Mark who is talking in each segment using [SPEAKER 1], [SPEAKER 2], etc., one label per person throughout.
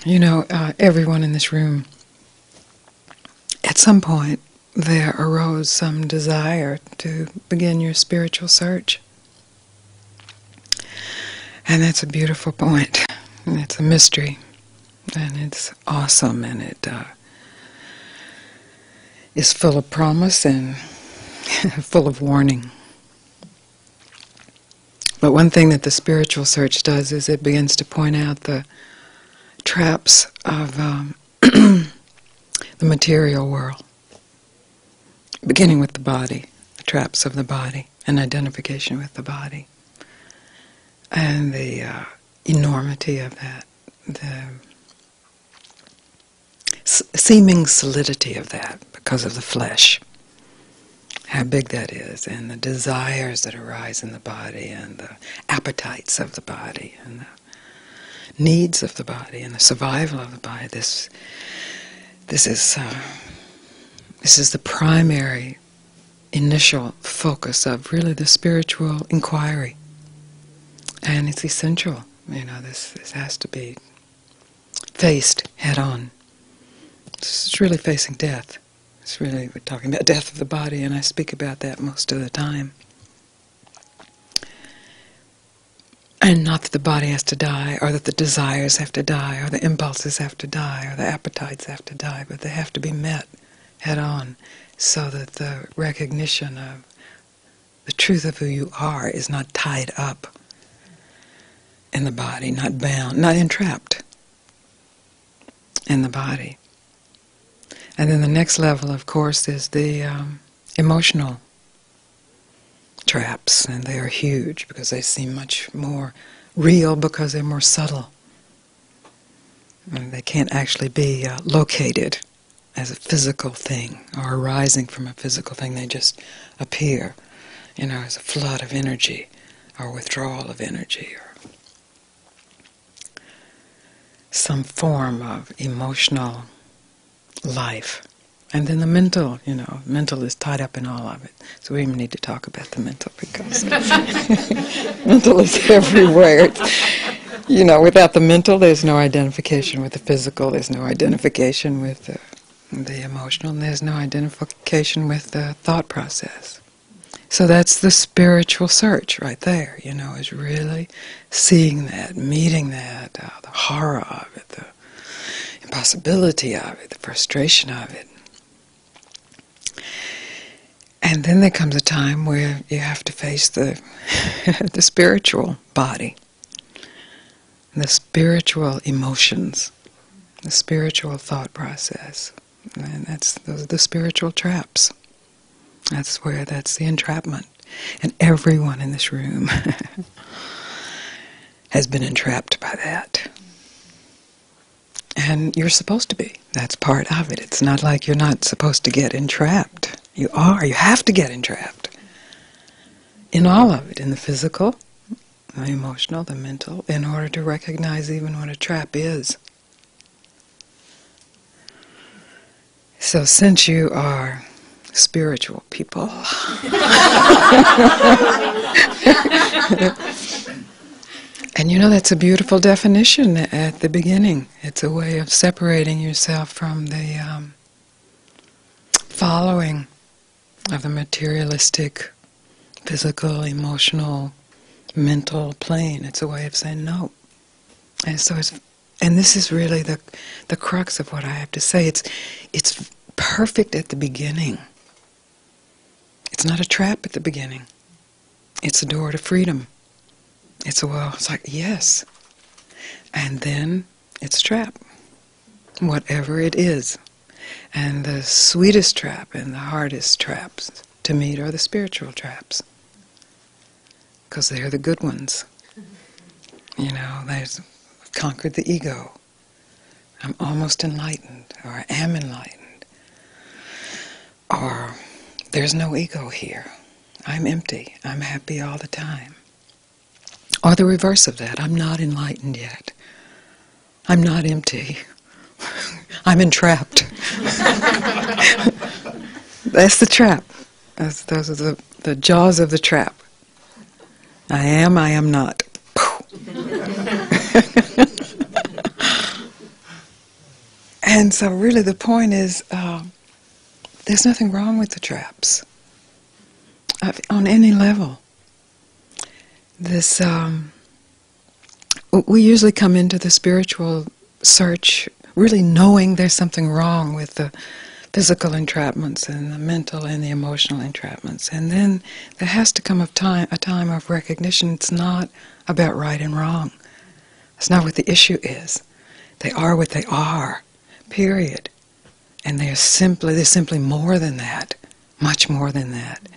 [SPEAKER 1] You know, everyone in this room, at some point, there arose some desire to begin your spiritual search. And that's a beautiful point. And it's a mystery. And it's awesome. And it is full of promise and full of warning. But one thing that the spiritual search does is it begins to point out the traps of the material world, beginning with the body, the traps of the body, and identification with the body, and the enormity of that, the seeming solidity of that because of the flesh, how big that is, and the desires that arise in the body, and the appetites of the body, and the needs of the body, and the survival of the body. This is the primary initial focus of really the spiritual inquiry, and it's essential. You know, this has to be faced head on. This is really facing death. It's really, we're talking about death of the body, and I speak about that most of the time. And not that the body has to die, or that the desires have to die, or the impulses have to die, or the appetites have to die, but they have to be met head on, so that the recognition of the truth of who you are is not tied up in the body, not bound, not entrapped in the body. And then the next level, of course, is the emotional traps, and they are huge because they seem much more real because they're more subtle. And they can't actually be located as a physical thing or arising from a physical thing. They just appear, you know, as a flood of energy or withdrawal of energy or some form of emotional life. And then the mental, you know, mental is tied up in all of it. So we even need to talk about the mental because mental is everywhere. You know, without the mental, there's no identification with the physical, there's no identification with the emotional, and there's no identification with the thought process. So that's the spiritual search right there, you know, is really seeing that, meeting that, the horror of it, the impossibility of it, the frustration of it. And then there comes a time where you have to face the the spiritual body, the spiritual emotions, the spiritual thought process. And those are the spiritual traps. That's the entrapment. And everyone in this room has been entrapped by that. And you're supposed to be. That's part of it. It's not like you're not supposed to get entrapped. You are. You have to get entrapped. In all of it. In the physical, the emotional, the mental, in order to recognize even what a trap is. So since you are spiritual people, and you know, that's a beautiful definition at the beginning. It's a way of separating yourself from the following of the materialistic, physical, emotional, mental plane. It's a way of saying no. And so and this is really the crux of what I have to say. It's perfect at the beginning. It's not a trap at the beginning. It's a door to freedom. It's like, yes. And then it's a trap, whatever it is. And the sweetest trap and the hardest traps to meet are the spiritual traps. Because they're the good ones. You know, I've conquered the ego. I'm almost enlightened, or I am enlightened. Or there's no ego here. I'm empty. I'm happy all the time. Or the reverse of that. I'm not enlightened yet. I'm not empty. I'm entrapped. That's the trap. Those are the jaws of the trap. I am not. And so really the point is, there's nothing wrong with the traps on any level. This, we usually come into the spiritual search really knowing there's something wrong with the physical entrapments and the mental and the emotional entrapments. And then there has to come a time of recognition. It's not about right and wrong. It's not what the issue is. They are what they are, period. And they're simply more than that, much more than that.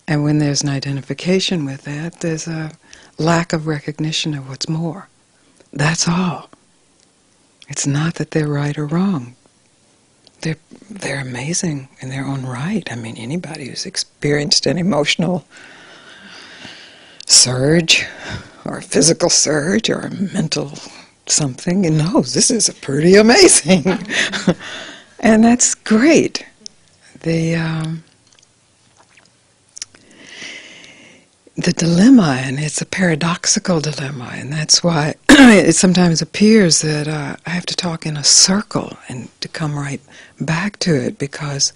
[SPEAKER 1] And when there's an identification with that, there's a lack of recognition of what's more. That's all. It's not that they're right or wrong. They're amazing in their own right. I mean, anybody who's experienced an emotional surge, or a physical surge, or a mental something, knows this is pretty amazing. And that's great. The dilemma, and it's a paradoxical dilemma, and that's why it sometimes appears that I have to talk in a circle and to come right back to it, because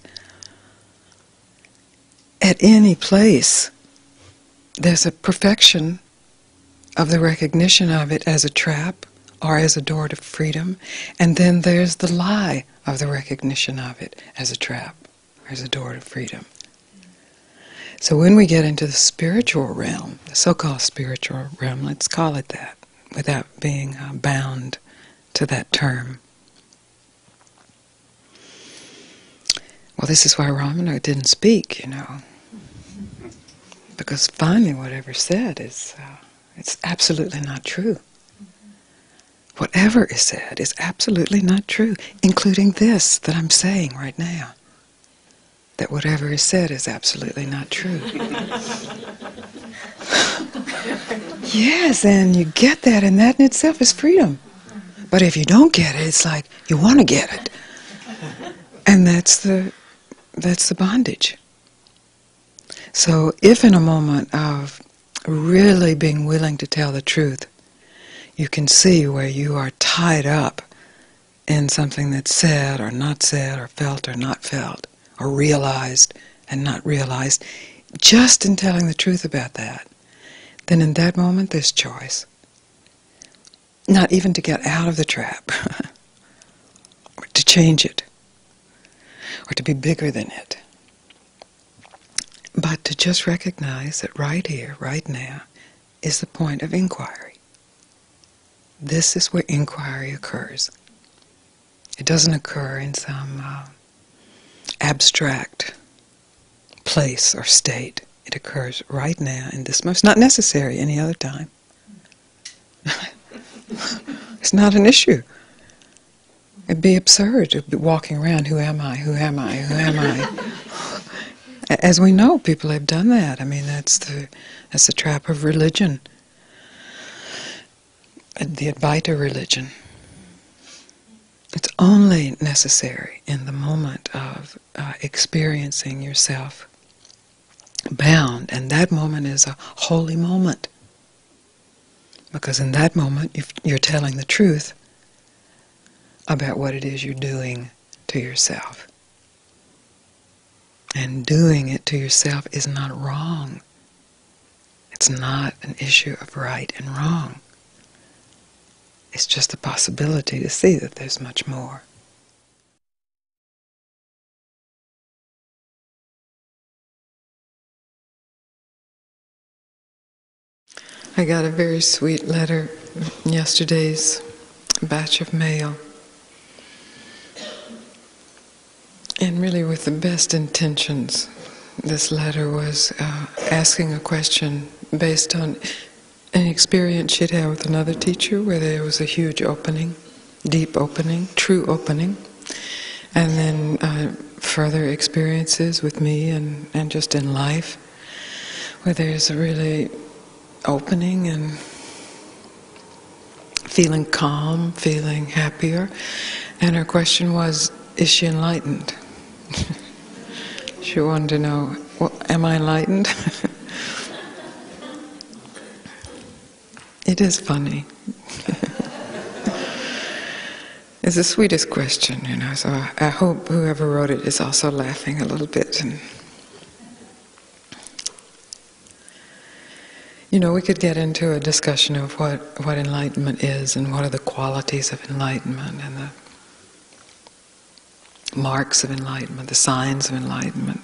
[SPEAKER 1] at any place there's a perfection of the recognition of it as a trap or as a door to freedom, and then there's the lie of the recognition of it as a trap or as a door to freedom. So when we get into the spiritual realm, the so-called spiritual realm, let's call it that, without being bound to that term. Well, this is why Ramana didn't speak, because finally whatever said is, it's absolutely not true. Whatever is said is absolutely not true, including this that I'm saying right now. That whatever is said is absolutely not true. Yes, and you get that, and that in itself is freedom. But if you don't get it, it's like you want to get it. And that's the bondage. So if in a moment of really being willing to tell the truth, you can see where you are tied up in something that's said or not said, or felt or not felt, or realized and not realized, just in telling the truth about that, then in that moment there's choice. Not even to get out of the trap, or to change it, or to be bigger than it, but to just recognize that right here, right now, is the point of inquiry. This is where inquiry occurs. It doesn't occur in some abstract place or state. It occurs right now in this moment. It's not necessary any other time. It's not an issue. It'd be absurd to be walking around, who am I, who am I, who am I? As we know, people have done that. I mean, that's the trap of religion, the Advaita religion. It's only necessary in the moment of experiencing yourself bound, and that moment is a holy moment, because in that moment you're telling the truth about what it is you're doing to yourself. And doing it to yourself is not wrong. It's not an issue of right and wrong. It's just a possibility to see that there's much more. I got a very sweet letter in yesterday's batch of mail. And really with the best intentions. This letter was asking a question based on an experience she'd had with another teacher where there was a huge opening, deep opening, true opening, and then further experiences with me and just in life where there's a really opening and feeling calm, feeling happier. And her question was, is she enlightened? She wanted to know, well, am I enlightened? It is funny. It's the sweetest question, so I hope whoever wrote it is also laughing a little bit. And we could get into a discussion of what enlightenment is and what are the qualities of enlightenment and the marks of enlightenment, the signs of enlightenment.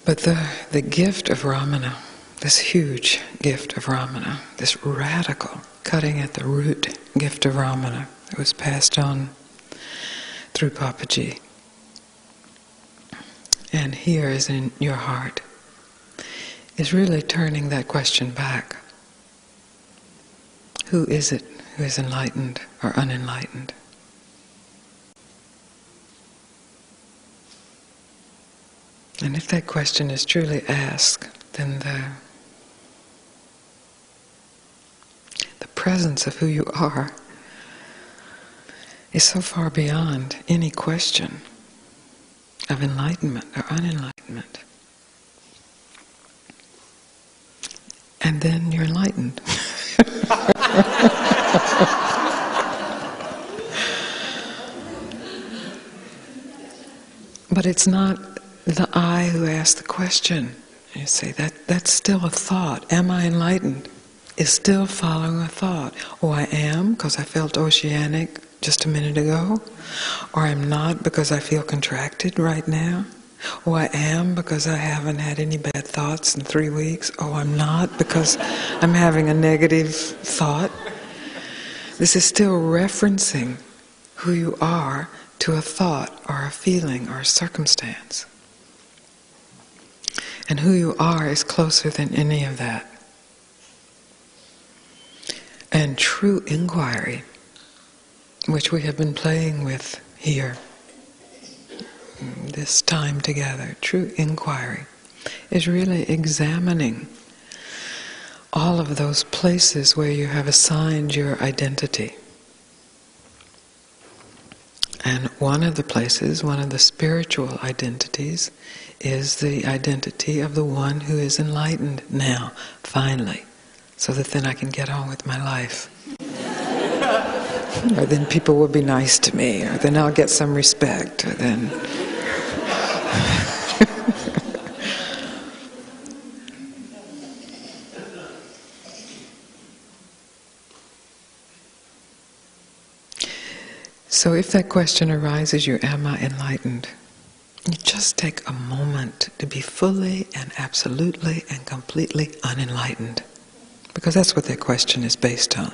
[SPEAKER 1] But the gift of Ramana, this huge gift of Ramana, this radical, cutting at the root gift of Ramana that was passed on through Papaji, and here is in your heart, is really turning that question back. Who is it who is enlightened or unenlightened? And if that question is truly asked, then the presence of who you are is so far beyond any question of enlightenment or unenlightenment. And then you're enlightened. But it's not the I who asks the question. You say, that's still a thought. Am I enlightened? Is still following a thought. Oh, I am because I felt oceanic just a minute ago. Or I'm not because I feel contracted right now. Oh, I am because I haven't had any bad thoughts in 3 weeks. Oh, I'm not because I'm having a negative thought. This is still referencing who you are to a thought or a feeling or a circumstance. And who you are is closer than any of that. And true inquiry, which we have been playing with here this time together, true inquiry is really examining all of those places where you have assigned your identity. And one of the places, one of the spiritual identities, is the identity of the one who is enlightened now, finally, so that then I can get on with my life. Or then people will be nice to me, or then I'll get some respect, or then... So if that question arises, you am I enlightened? You just take a moment to be fully and absolutely and completely unenlightened. Because that's what that question is based on.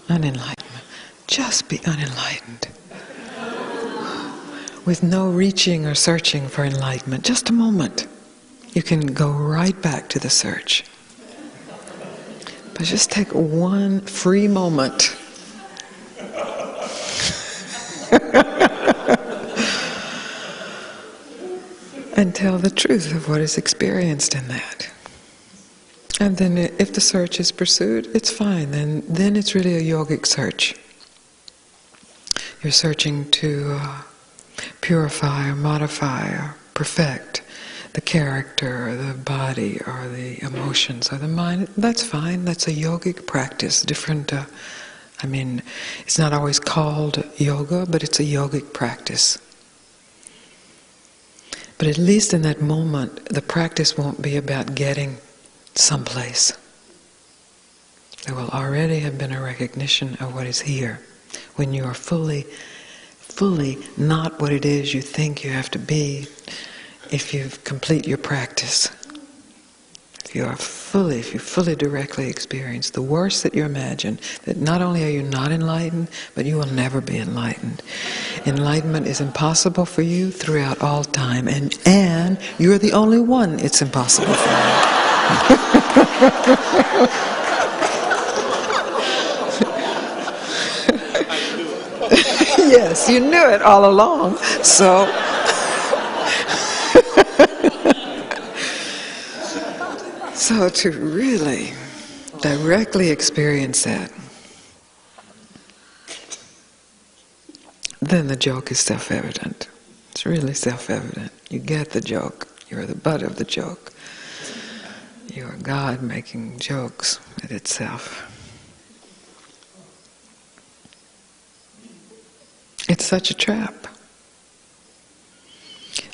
[SPEAKER 1] Unenlightenment. Just be unenlightened. With no reaching or searching for enlightenment. Just a moment. You can go right back to the search. But just take one free moment. And tell the truth of what is experienced in that. And then if the search is pursued, it's fine. Then it's really a yogic search. You're searching to purify or modify or perfect the character or the body or the emotions or the mind. That's fine. That's a yogic practice. Different, it's not always called yoga, but it's a yogic practice. But at least in that moment, the practice won't be about getting someplace. There will already have been a recognition of what is here. When you are fully not what it is you think you have to be, if you complete your practice. If you fully directly experience the worst that you imagine, that not only are you not enlightened, but you will never be enlightened. Enlightenment is impossible for you throughout all time, and you're the only one it's impossible for you. Yes, you knew it all along, so... So to really directly experience that, then the joke is self-evident. It's really self-evident. You get the joke. You're the butt of the joke. You are God making jokes at itself. It's such a trap.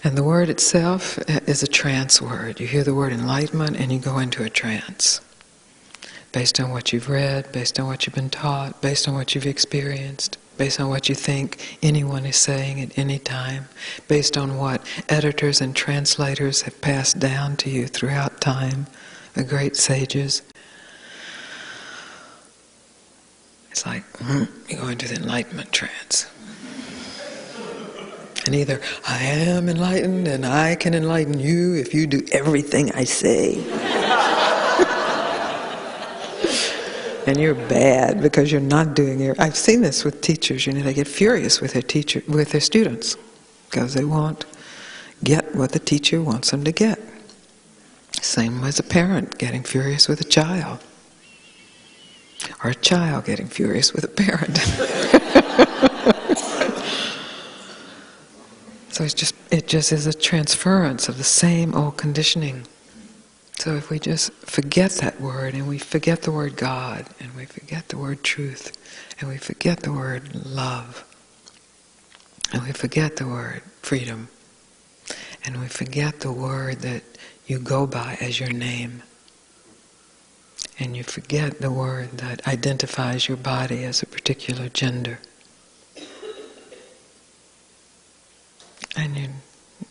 [SPEAKER 1] And the word itself is a trance word. You hear the word enlightenment and you go into a trance. Based on what you've read, based on what you've been taught, based on what you've experienced, based on what you think anyone is saying at any time, based on what editors and translators have passed down to you throughout time, the great sages. It's like, you go into the enlightenment trance. And either I am enlightened and I can enlighten you if you do everything I say. And you're bad because you're not doing it. I've seen this with teachers, they get furious with their students because they won't get what the teacher wants them to get. Same as a parent getting furious with a child. Or a child getting furious with a parent. So it just is a transference of the same old conditioning. So if we just forget that word, and we forget the word God, and we forget the word truth, and we forget the word love, and we forget the word freedom, and we forget the word that you go by as your name, and you forget the word that identifies your body as a particular gender, and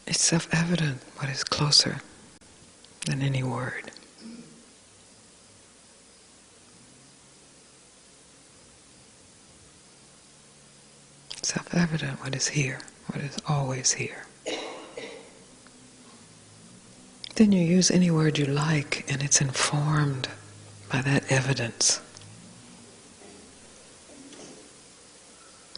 [SPEAKER 1] it's self-evident what is closer than any word. Self-evident what is here, what is always here. Then you use any word you like and it's informed by that evidence.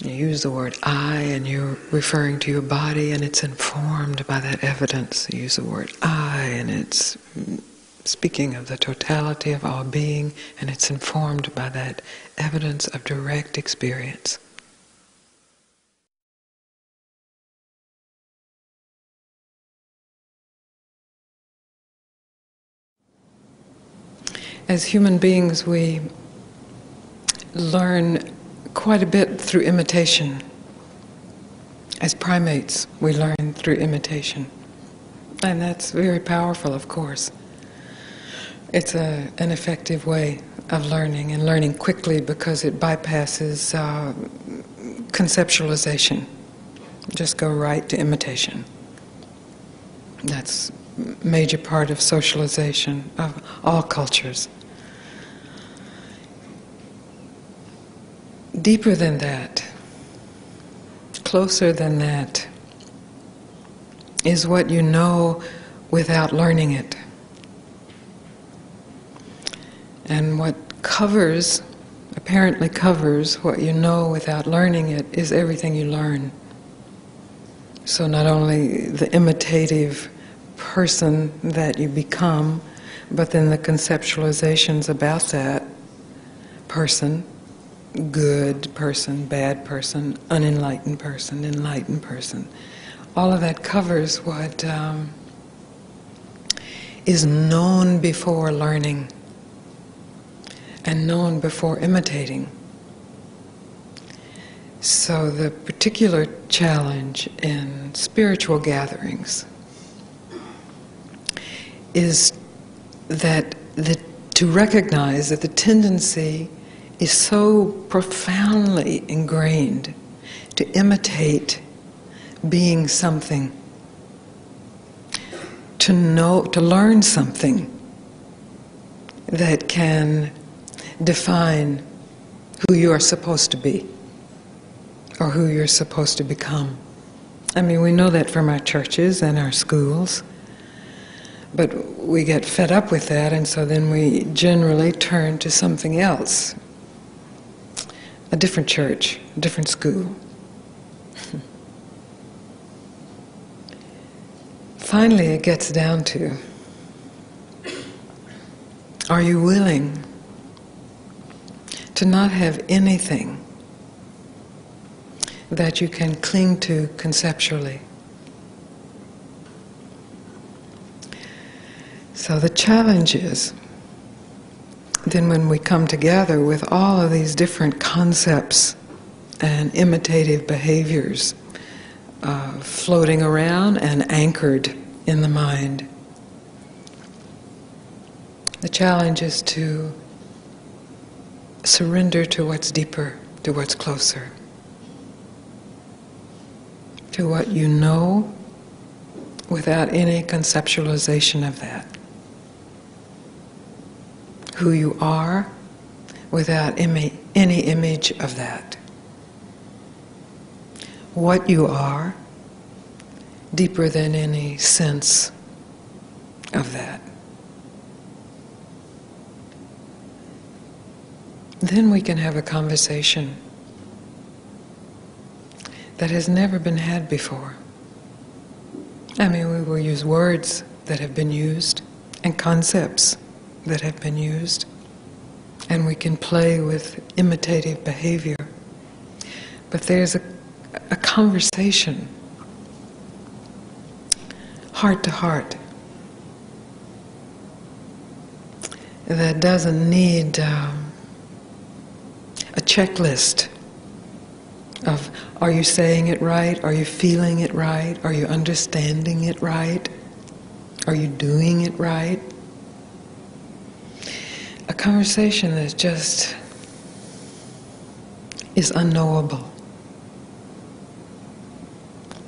[SPEAKER 1] You use the word I and you're referring to your body and it's informed by that evidence. You use the word I and it's speaking of the totality of all being and it's informed by that evidence of direct experience. As human beings, we learn quite a bit through imitation. As primates, we learn through imitation. And that's very powerful, of course. It's an effective way of learning, and learning quickly because it bypasses conceptualization. Just go right to imitation. That's a major part of socialization of all cultures. Deeper than that, closer than that, is what you know without learning it. And what apparently covers what you know without learning it, is everything you learn. So not only the imitative person that you become, but then the conceptualizations about that person, good person, bad person, unenlightened person, enlightened person. All of that covers what is known before learning and known before imitating. So the particular challenge in spiritual gatherings is that to recognize that the tendency is so profoundly ingrained to imitate being something, to learn something that can define who you are supposed to be or who you're supposed to become. I mean, we know that from our churches and our schools, but we get fed up with that, and so then we generally turn to something else. A different church, a different school. Finally, it gets down to, are you willing to not have anything that you can cling to conceptually? So the challenge is, then when we come together with all of these different concepts and imitative behaviors floating around and anchored in the mind. The challenge is to surrender to what's deeper, to what's closer, to what you know without any conceptualization of that. Who you are without any image of that. What you are deeper than any sense of that. Then we can have a conversation that has never been had before. I mean, we will use words that have been used and concepts that have been used, and we can play with imitative behavior. But there's a conversation, heart to heart, that doesn't need a checklist of, are you saying it right? Are you feeling it right? Are you understanding it right? Are you doing it right? A conversation that just is unknowable.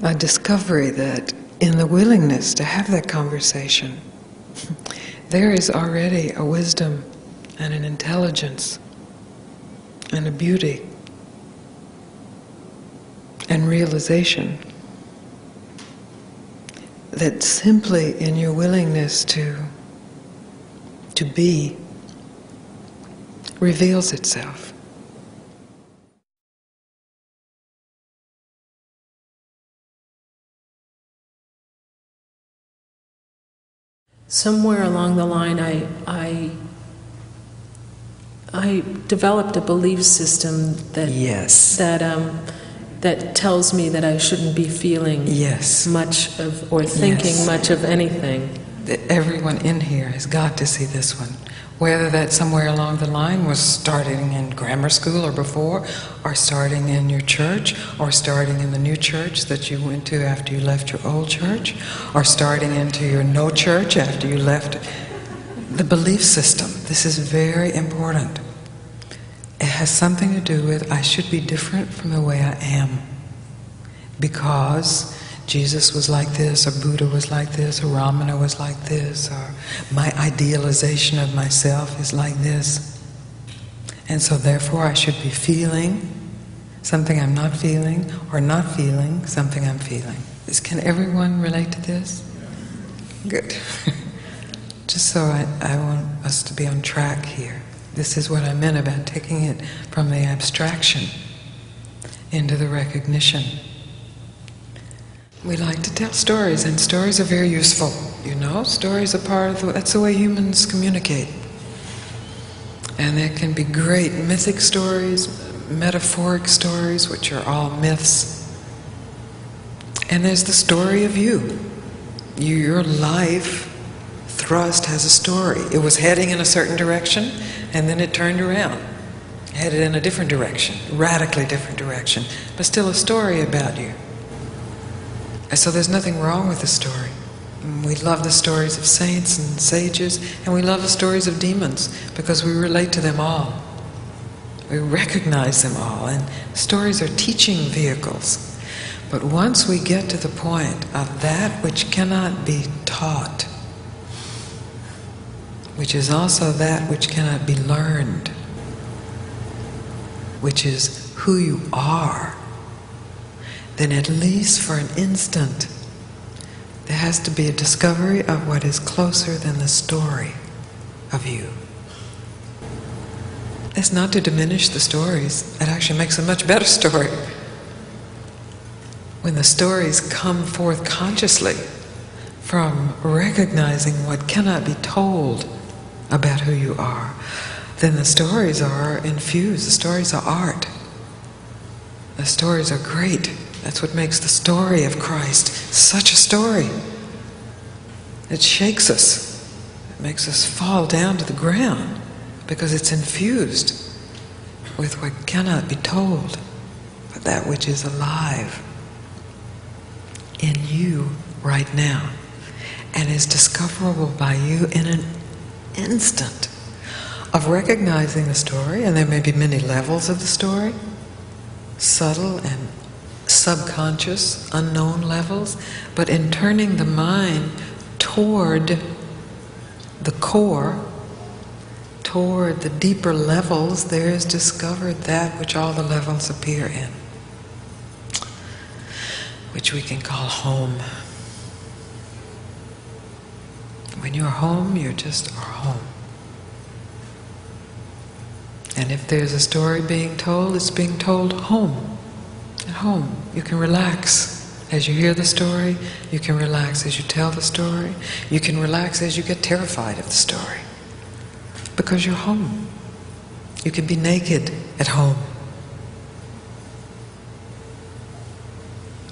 [SPEAKER 1] A discovery that in the willingness to have that conversation, there is already a wisdom and an intelligence and a beauty and realization that simply in your willingness to be reveals itself.
[SPEAKER 2] Somewhere along the line, I developed a belief system that that tells me that I shouldn't be feeling much of or thinking much of anything.
[SPEAKER 1] Everyone in here has got to see this one. Whether that somewhere along the line was starting in grammar school or before, or starting in your church, or starting in the new church that you went to after you left your old church, or starting into your no church after you left the belief system. This is very important. It has something to do with, I should be different from the way I am. Because Jesus was like this, or Buddha was like this, or Ramana was like this, or my idealization of myself is like this. And so therefore I should be feeling something I'm not feeling, or not feeling something I'm feeling. Can everyone relate to this? Good. Just so I want us to be on track here. This is what I meant about taking it from the abstraction into the recognition. We like to tell stories, and stories are very useful. You know, stories are part of that's the way humans communicate. And there can be great mythic stories, metaphoric stories, which are all myths. And there's the story of you. Your life thrust has a story. It was heading in a certain direction, and then it turned around, headed in a different direction, radically different direction, but still a story about you. And so there's nothing wrong with the story. We love the stories of saints and sages, and we love the stories of demons because we relate to them all. We recognize them all, and stories are teaching vehicles. But once we get to the point of that which cannot be taught, which is also that which cannot be learned, which is who you are, then at least for an instant, there has to be a discovery of what is closer than the story of you. It's not to diminish the stories. It actually makes a much better story. When the stories come forth consciously from recognizing what cannot be told about who you are, then the stories are infused. The stories are art. The stories are great. That's what makes the story of Christ such a story. It shakes us. It makes us fall down to the ground because it's infused with what cannot be told that which is alive in you right now and is discoverable by you in an instant of recognizing the story. And there may be many levels of the story, subtle and subconscious, unknown levels, but in turning the mind toward the core, toward the deeper levels, there is discovered that which all the levels appear in, which we can call home. When you're home, you just are home. And if there's a story being told, it's being told home. At home. You can relax as you hear the story. You can relax as you tell the story. You can relax as you get terrified of the story. Because you're home. You can be naked at home.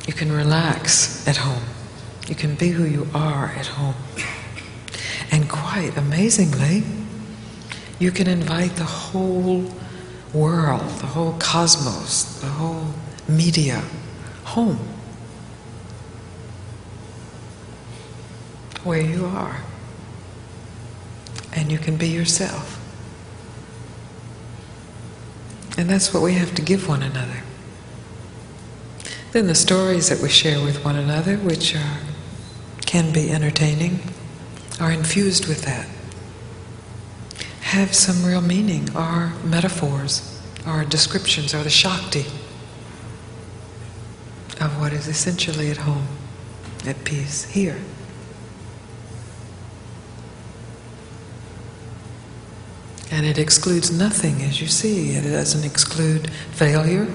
[SPEAKER 1] You can relax at home. You can be who you are at home. And quite amazingly, you can invite the whole world, the whole cosmos, the whole media home, where you are. And you can be yourself. And that's what we have to give one another. Then the stories that we share with one another, which can be entertaining, are infused with that. Have some real meaning, are metaphors, are descriptions, are the Shakti of what is essentially at home, at peace, here. And it excludes nothing, as you see. It doesn't exclude failure.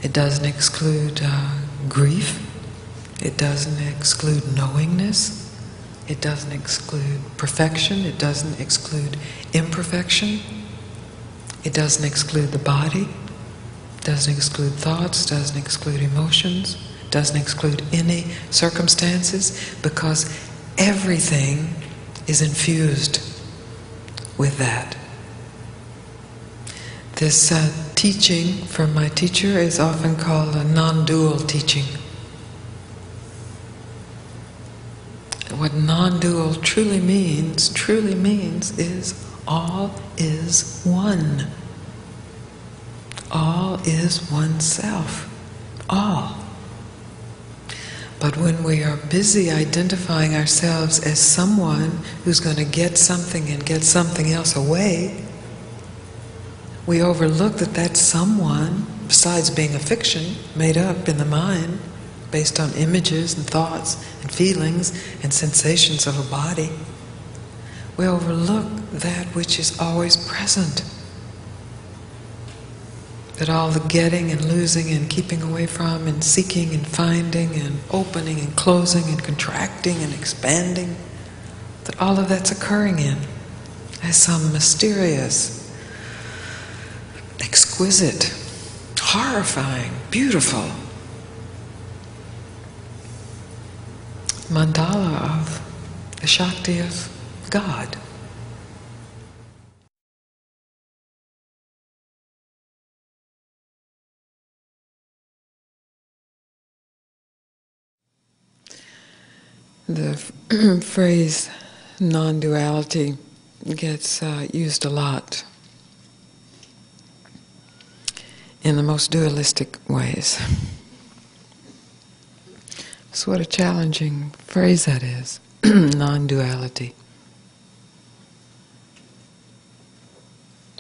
[SPEAKER 1] It doesn't exclude grief. It doesn't exclude knowingness. It doesn't exclude perfection. It doesn't exclude imperfection. It doesn't exclude the body. It doesn't exclude thoughts. It doesn't exclude emotions. It doesn't exclude any circumstances, because everything is infused with that. This teaching from my teacher is often called a non-dual teaching. What non-dual truly means is all is one. All is oneself. All. But when we are busy identifying ourselves as someone who's going to get something and get something else away, we overlook that that someone, besides being a fiction made up in the mind, based on images and thoughts and feelings and sensations of a body, we overlook that which is always present. That all the getting and losing and keeping away from and seeking and finding and opening and closing and contracting and expanding, that all of that's occurring in as some mysterious, exquisite, horrifying, beautiful mandala of the Shakti of God. The phrase non-duality gets used a lot in the most dualistic ways. So what a challenging phrase that is, non-duality.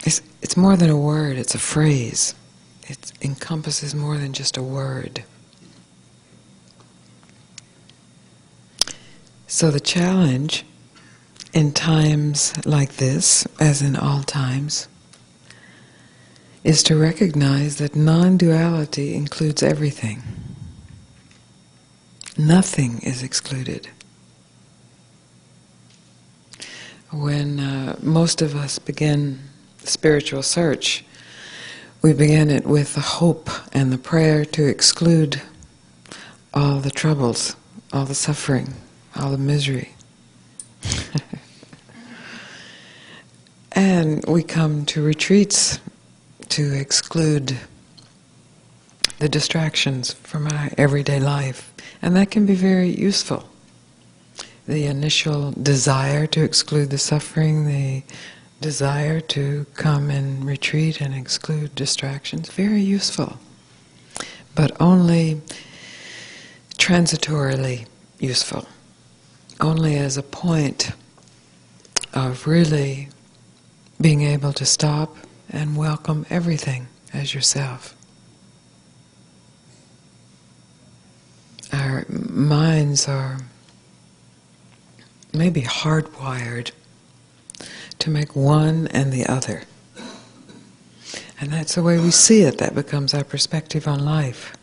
[SPEAKER 1] It's more than a word, it's a phrase. It encompasses more than just a word. So the challenge in times like this, as in all times, is to recognize that non-duality includes everything. Nothing is excluded. When most of us begin spiritual search, we begin it with the hope and the prayer to exclude all the troubles, all the suffering, all the misery. And we come to retreats to exclude the distractions from our everyday life. And that can be very useful. The initial desire to exclude the suffering, the desire to come and retreat and exclude distractions, very useful. But only transitorily useful. Only as a point of really being able to stop and welcome everything as yourself. Our minds are maybe hardwired to make one and the other. And that's the way we see it. That becomes our perspective on life.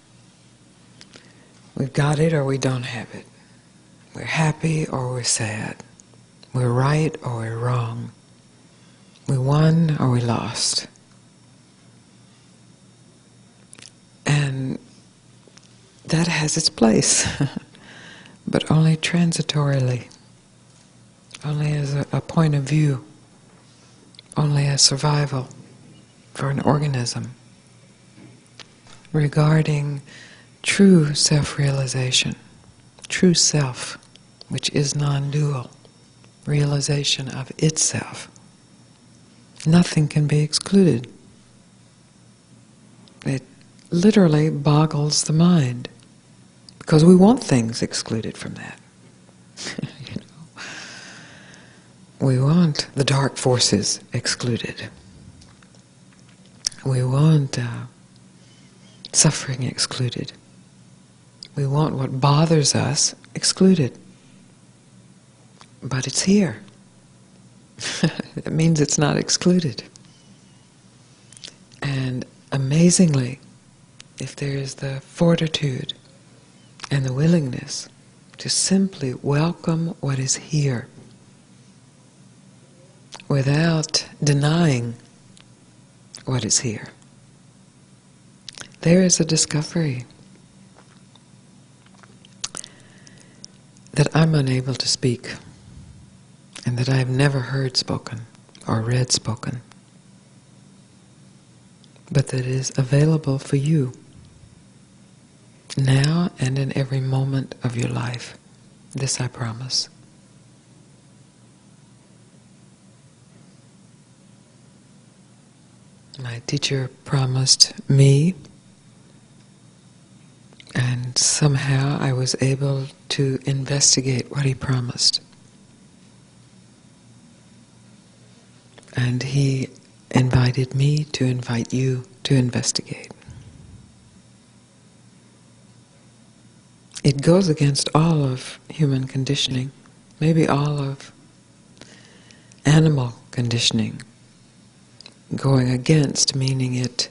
[SPEAKER 1] We've got it or we don't have it. We're happy or we're sad. We're right or we're wrong. We won or we lost. And that has its place, but only transitorily, only as a point of view, only as survival for an organism. Regarding true self-realization, true self, which is non-dual, realization of itself. Nothing can be excluded. It literally boggles the mind, because we want things excluded from that. You know? We want the dark forces excluded. We want suffering excluded. We want what bothers us excluded. But it's here. It means it's not excluded. And amazingly, if there is the fortitude and the willingness to simply welcome what is here without denying what is here, there is a discovery that I'm unable to speak, and that I have never heard spoken or read spoken, but that is available for you now and in every moment of your life. This I promise. My teacher promised me, and somehow I was able to investigate what he promised. And he invited me to invite you to investigate. It goes against all of human conditioning, maybe all of animal conditioning. Going against, meaning it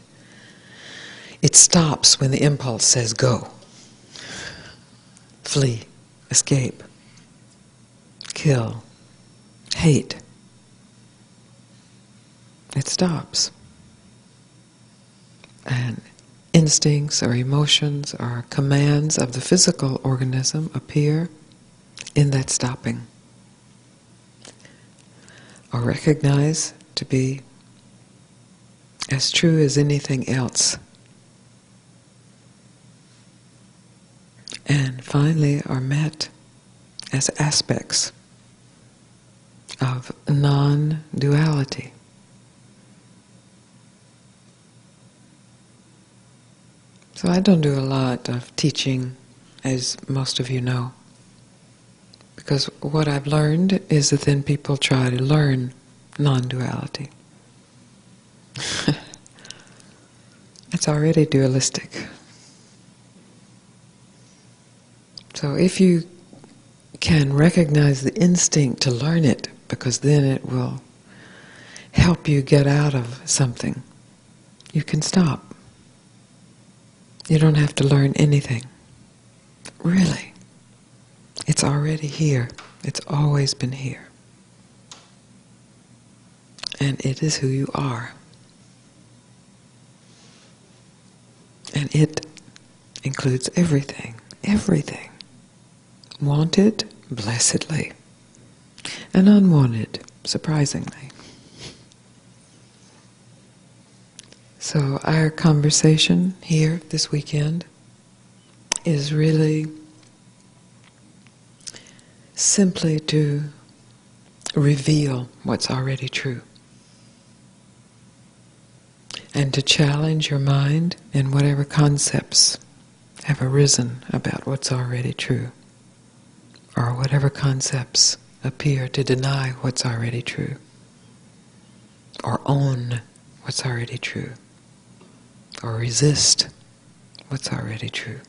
[SPEAKER 1] stops when the impulse says go. Flee, escape, kill, hate. It stops. And instincts or emotions or commands of the physical organism appear in that stopping, or recognize to be as true as anything else. And finally are met as aspects of non-duality. So I don't do a lot of teaching, as most of you know, because what I've learned is that then people try to learn non-duality. It's already dualistic. So if you can recognize the instinct to learn it, because then it will help you get out of something, you can stop. You don't have to learn anything. Really. It's already here. It's always been here. And it is who you are. And it includes everything. Everything. Wanted, blessedly. And unwanted, surprisingly. So So our conversation here this weekend is really simply to reveal what's already true and to challenge your mind in whatever concepts have arisen about what's already true, or whatever concepts appear to deny what's already true, or own what's already true, or resist what's already true.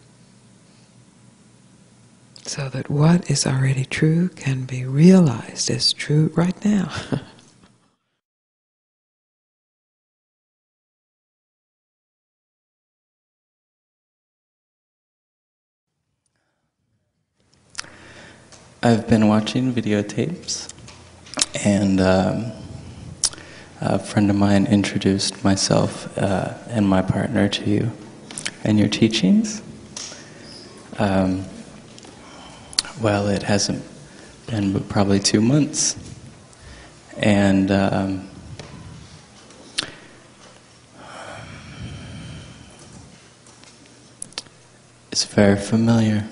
[SPEAKER 1] So that what is already true can be realized as true right now.
[SPEAKER 3] I've been watching videotapes, and a friend of mine introduced myself and my partner to you and your teachings. Well, it hasn't been but probably 2 months, and it's very familiar.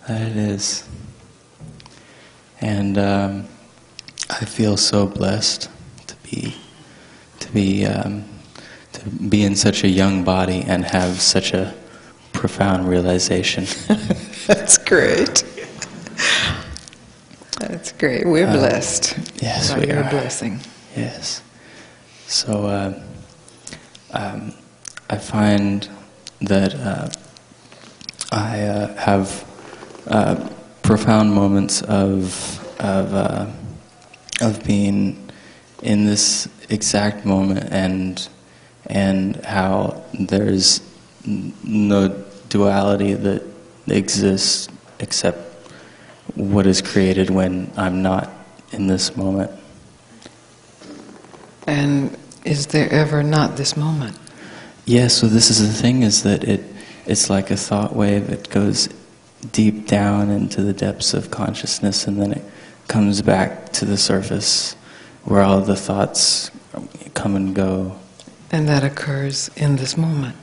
[SPEAKER 3] It is. And I feel so blessed to be in such a young body and have such a profound realization.
[SPEAKER 1] That's great. That's great. We're blessed.
[SPEAKER 3] Yes,
[SPEAKER 1] by
[SPEAKER 3] we
[SPEAKER 1] your
[SPEAKER 3] are.
[SPEAKER 1] blessing.
[SPEAKER 3] Yes. So I find that I have profound moments of being in this exact moment, and how there's no duality that exists except what is created when I'm not in this moment.
[SPEAKER 1] And is there ever not this moment?
[SPEAKER 3] Yes, so this is the thing, is that it's like a thought wave. It goes deep down into the depths of consciousness, and then it comes back to the surface where all the thoughts come and go.
[SPEAKER 1] And that occurs in this moment?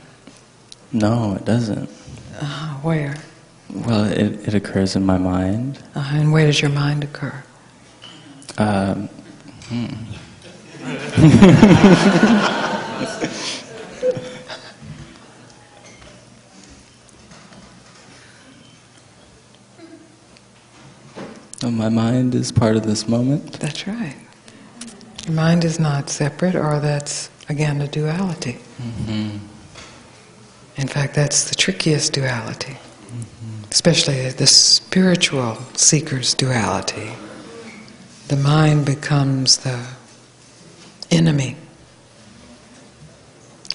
[SPEAKER 3] No, it doesn't.
[SPEAKER 1] Where?
[SPEAKER 3] Well, it occurs in my mind.
[SPEAKER 1] And where does your mind occur?
[SPEAKER 3] My mind is part of this moment.
[SPEAKER 1] That's right. Your mind is not separate, or that's, again, a duality.
[SPEAKER 3] Mm-hmm.
[SPEAKER 1] In fact, that's the trickiest duality, especially the spiritual seeker's duality. The mind becomes the enemy,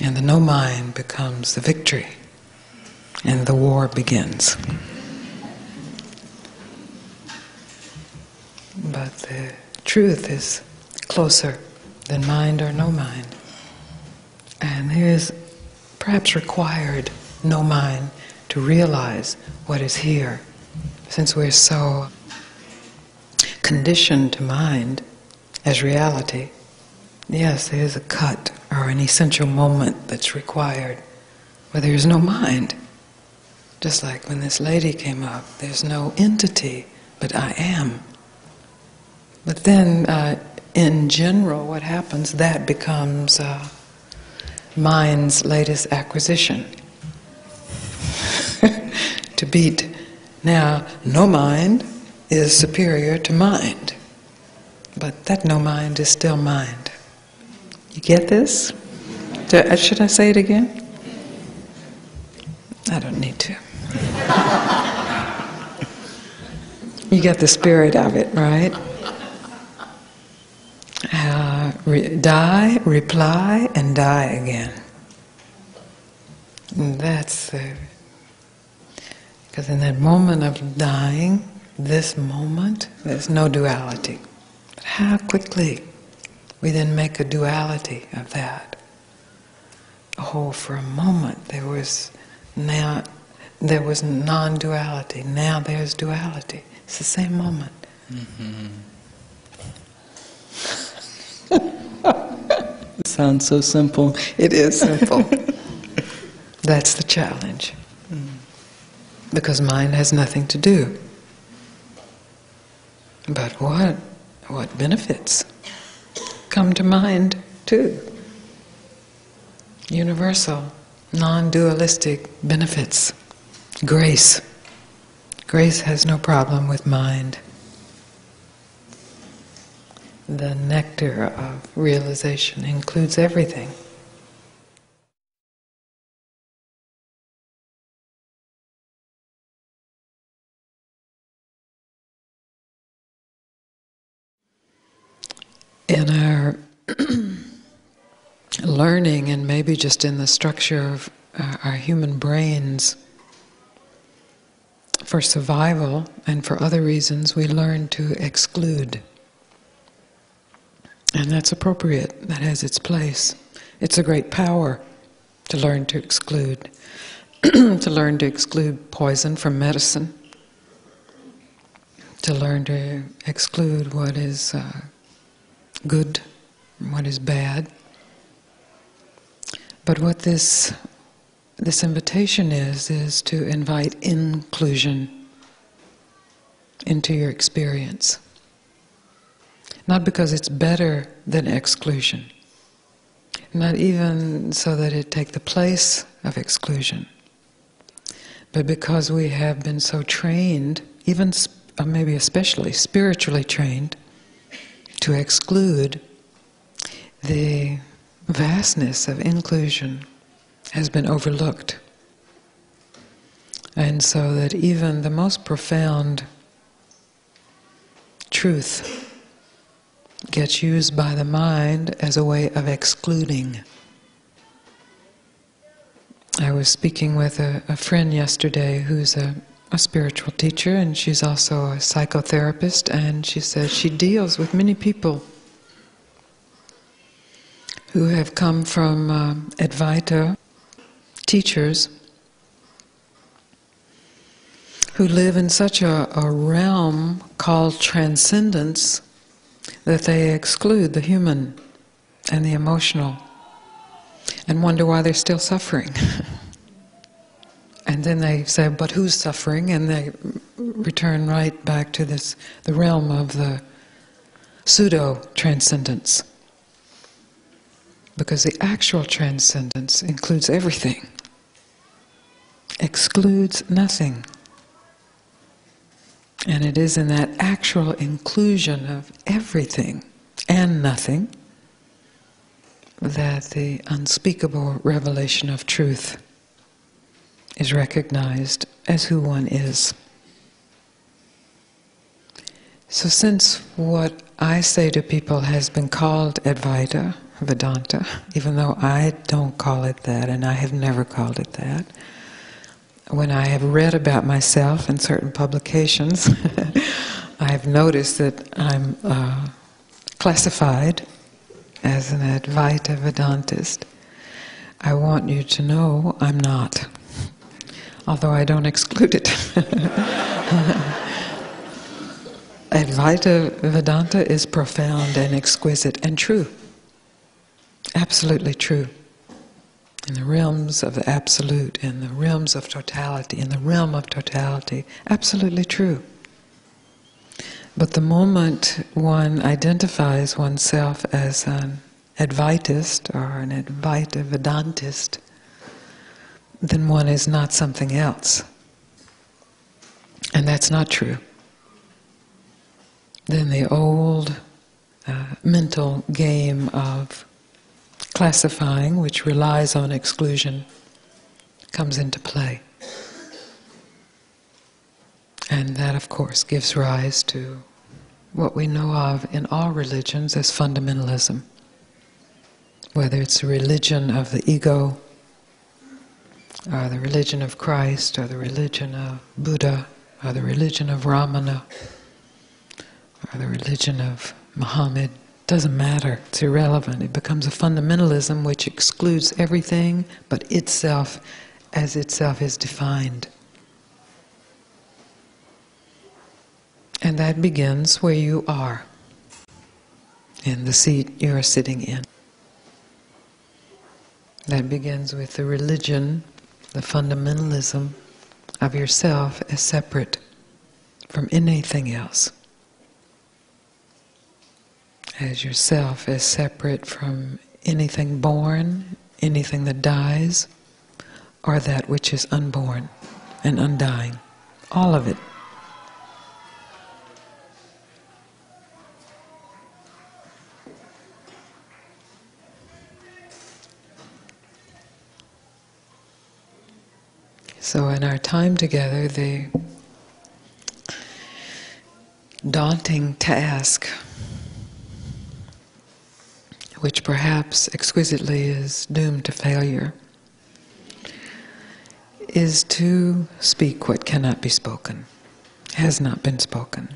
[SPEAKER 1] and the no mind becomes the victory, and the war begins. But the truth is closer than mind or no mind. And there is perhaps required no mind to realize what is here. Since we're so conditioned to mind as reality, yes, there is a cut or an essential moment that's required where there is no mind. Just like when this lady came up, there's no entity, but I am. But then, in general, what happens, that becomes mind's latest acquisition. To beat. Now, no mind is superior to mind, but that no mind is still mind. You get this? Should I say it again? I don't need to. You get the spirit of it, right? Die, reply, and die again. And that's because in that moment of dying, this moment, there's no duality. But how quickly we then make a duality of that. Oh, for a moment there was non-duality. Now there's duality. It's the same moment.
[SPEAKER 3] Mm-hmm. It sounds so simple.
[SPEAKER 1] It is simple. That's the challenge. Because mind has nothing to do. But what benefits come to mind too? Universal, non-dualistic benefits. Grace. Grace has no problem with mind. The nectar of realization includes everything. In our learning, and maybe just in the structure of our human brains, for survival and for other reasons, we learn to exclude. And that's appropriate, that has its place. It's a great power to learn to exclude. To learn to exclude poison from medicine. To learn to exclude what is good and what is bad. But what this invitation is to invite inclusion into your experience. Not because it's better than exclusion, not even so that it take the place of exclusion, but because we have been so trained, even maybe especially spiritually trained, to exclude. The vastness of inclusion has been overlooked. And so that even the most profound truth gets used by the mind as a way of excluding. I was speaking with a friend yesterday who's a spiritual teacher, and she's also a psychotherapist, and she said she deals with many people who have come from Advaita teachers who live in such a realm called transcendence that they exclude the human and the emotional and wonder why they're still suffering. And then they say, but who's suffering? And they return right back to the realm of the pseudo-transcendence. Because the actual transcendence includes everything, excludes nothing. And it is in that actual inclusion of everything and nothing that the unspeakable revelation of truth is recognized as who one is. So since what I say to people has been called Advaita, Vedanta, even though I don't call it that, and I have never called it that, when I have read about myself in certain publications, I have noticed that I'm classified as an Advaita Vedantist. I want you to know I'm not, although I don't exclude it. Advaita Vedanta is profound and exquisite and true. Absolutely true. In the realms of the absolute, in the realms of totality, in the realm of totality, absolutely true. But the moment one identifies oneself as an Advaitist or an Advaita Vedantist, then one is not something else. And that's not true. Then the old mental game of classifying, which relies on exclusion, comes into play. And that, of course, gives rise to what we know of in all religions as fundamentalism. Whether it's the religion of the ego, or the religion of Christ, or the religion of Buddha, or the religion of Ramana, or the religion of Muhammad, doesn't matter, it's irrelevant. It becomes a fundamentalism which excludes everything but itself as itself is defined. And that begins where you are, in the seat you are sitting in. That begins with the religion, the fundamentalism of yourself as separate from anything else. As yourself as separate from anything born, anything that dies, or that which is unborn and undying. All of it. So in our time together, the daunting task, which perhaps exquisitely is doomed to failure, is to speak what cannot be spoken, has not been spoken.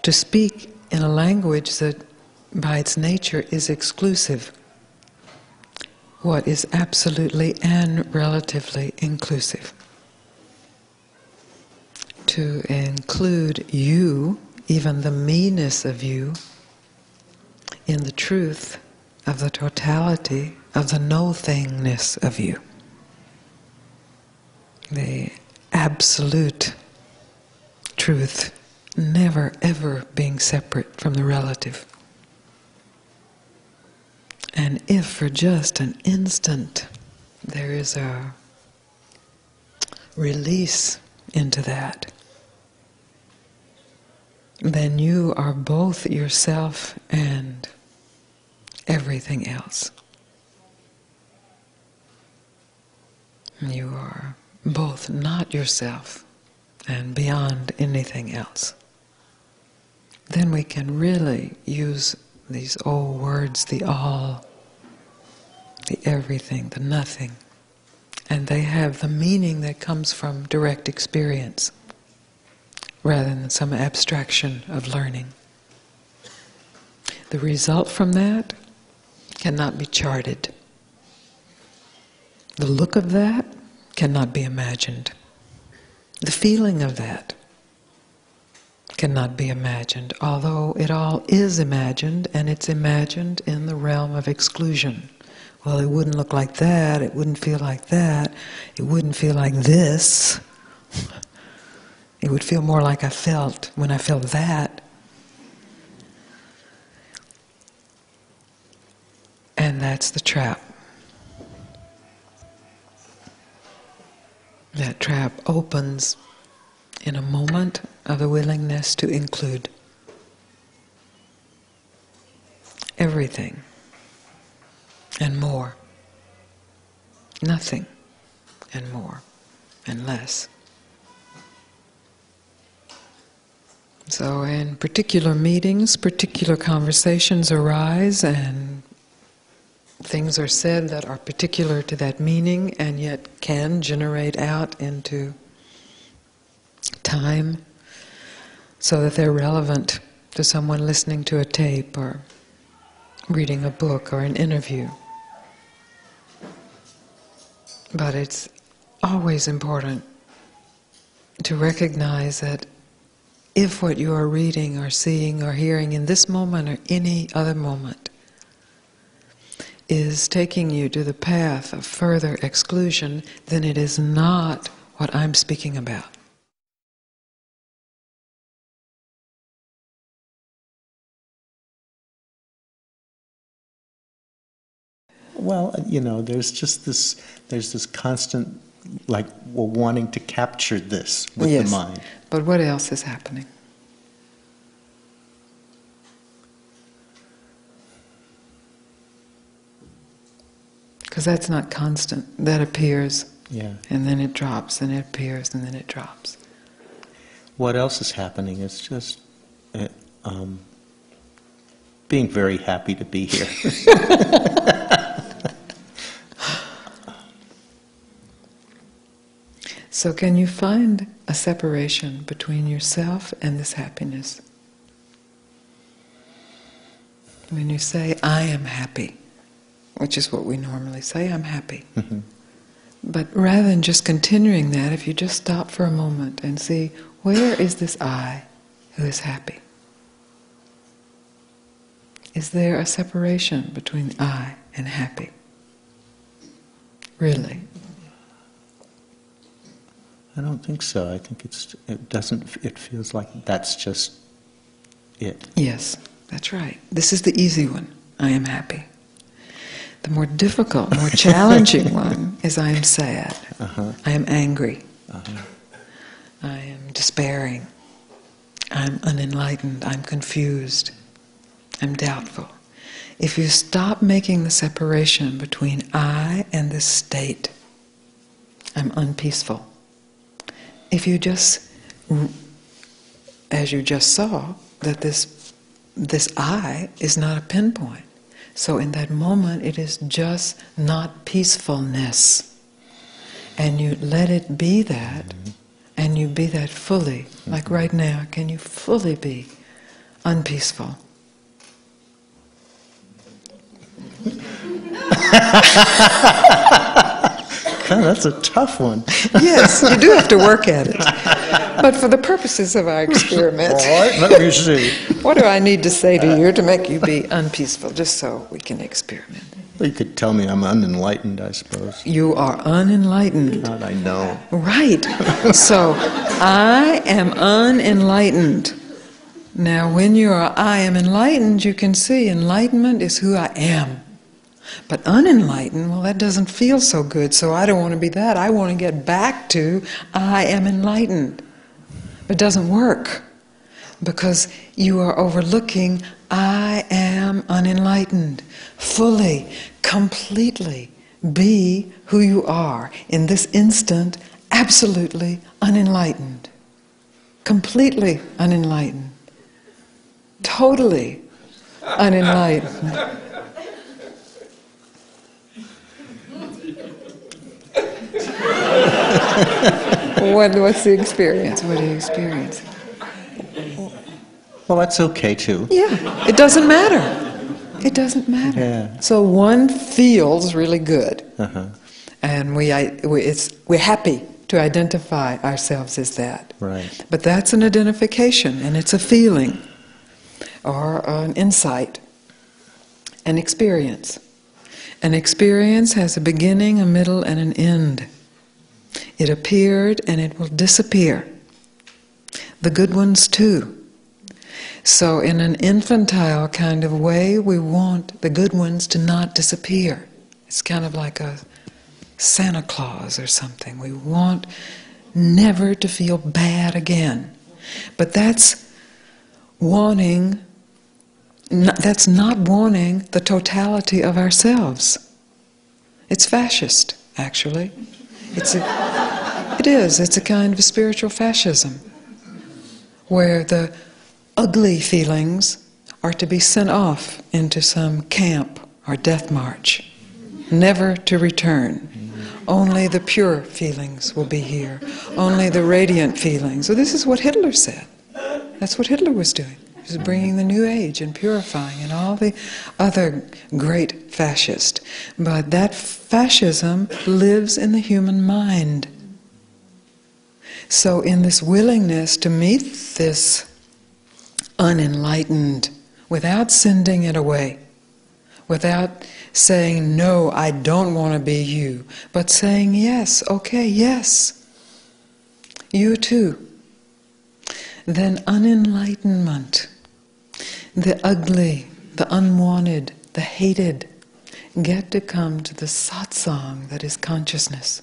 [SPEAKER 1] To speak in a language that by its nature is exclusive, what is absolutely and relatively inclusive. To include you, even the meanness of you, in the truth of the totality of the no-thingness of you. The absolute truth never ever being separate from the relative. And if for just an instant there is a release into that, then you are both yourself and everything else. You are both not yourself and beyond anything else. Then we can really use these old words, the all, the everything, the nothing, and they have the meaning that comes from direct experience rather than some abstraction of learning. The result from that cannot be charted. The look of that cannot be imagined. The feeling of that cannot be imagined, although it all is imagined, and it's imagined in the realm of exclusion. Well, it wouldn't look like that, it wouldn't feel like that, it wouldn't feel like this. It would feel more like I felt when I felt that. And that's the trap. That trap opens in a moment of the willingness to include everything and more, nothing and more and less. So in particular meetings, particular conversations arise and things are said that are particular to that meaning and yet can generate out into time so that they're relevant to someone listening to a tape or reading a book or an interview. But it's always important to recognize that if what you are reading or seeing or hearing in this moment or any other moment is taking you to the path of further exclusion, then it is not what I'm speaking about.
[SPEAKER 4] Well, there's this constant, like, we're wanting to capture this with the mind.
[SPEAKER 1] But what else is happening? Because that's not constant. That appears, and then it drops, and it appears, and then it drops.
[SPEAKER 4] What else is happening? It's just being very happy to be here.
[SPEAKER 1] So can you find a separation between yourself and this happiness? When you say, I am happy, which is what we normally say, I'm happy.
[SPEAKER 4] Mm-hmm.
[SPEAKER 1] But rather than just continuing that, if you just stop for a moment and see, where is this I who is happy? Is there a separation between I and happy? really.
[SPEAKER 4] I don't think so. I think it feels like that's just it.
[SPEAKER 1] Yes, that's right. This is the easy one. I am happy. The more difficult, more challenging one is I am sad. I am angry. I am despairing. I'm unenlightened. I'm confused. I'm doubtful. If you stop making the separation between I and this state, I'm unpeaceful. If you just, as you just saw, that this I is not a pinpoint. So in that moment it is just not peacefulness. And you let it be that, and you be that fully. Like right now, can you fully be unpeaceful?
[SPEAKER 4] God, that's a tough one.
[SPEAKER 1] Yes, you do have to work at it. But for the purposes of our experiment,
[SPEAKER 4] All right, let me see.
[SPEAKER 1] what do I need to say to you to make you be unpeaceful, just so we can experiment?
[SPEAKER 4] Well, you could tell me I'm unenlightened, I suppose.
[SPEAKER 1] You are unenlightened.
[SPEAKER 4] God, I know.
[SPEAKER 1] Right. So, I am unenlightened. Now, when you are I am enlightened, you can see enlightenment is who I am. But unenlightened, well, that doesn't feel so good, so I don't want to be that. I want to get back to I am enlightened. It doesn't work because you are overlooking I am unenlightened. Fully, completely be who you are in this instant, absolutely unenlightened. Completely unenlightened. Totally unenlightened. What's the experience? What do you experience?
[SPEAKER 4] Well, that's okay too.
[SPEAKER 1] Yeah, it doesn't matter. It doesn't matter.
[SPEAKER 4] Yeah.
[SPEAKER 1] So one feels really good, and we're happy to identify ourselves as that.
[SPEAKER 4] Right.
[SPEAKER 1] But that's an identification, and it's a feeling, or an insight, an experience. An experience has a beginning, a middle, and an end. It appeared and it will disappear. The good ones too. So in an infantile kind of way, we want the good ones to not disappear. It's kind of like a Santa Claus or something. We want never to feel bad again. But that's not wanting the totality of ourselves. It's fascist, actually. It is. It's a kind of spiritual fascism, where the ugly feelings are to be sent off into some camp or death march, never to return. Only the pure feelings will be here. Only the radiant feelings. So this is what Hitler said. That's what Hitler was doing. He was bringing the new age and purifying and all the other great fascists. But that fascism lives in the human mind. So in this willingness to meet this unenlightened without sending it away, without saying, no, I don't want to be you, but saying, yes, okay, yes, you too. Then unenlightenment, the ugly, the unwanted, the hated, get to come to the satsang that is consciousness.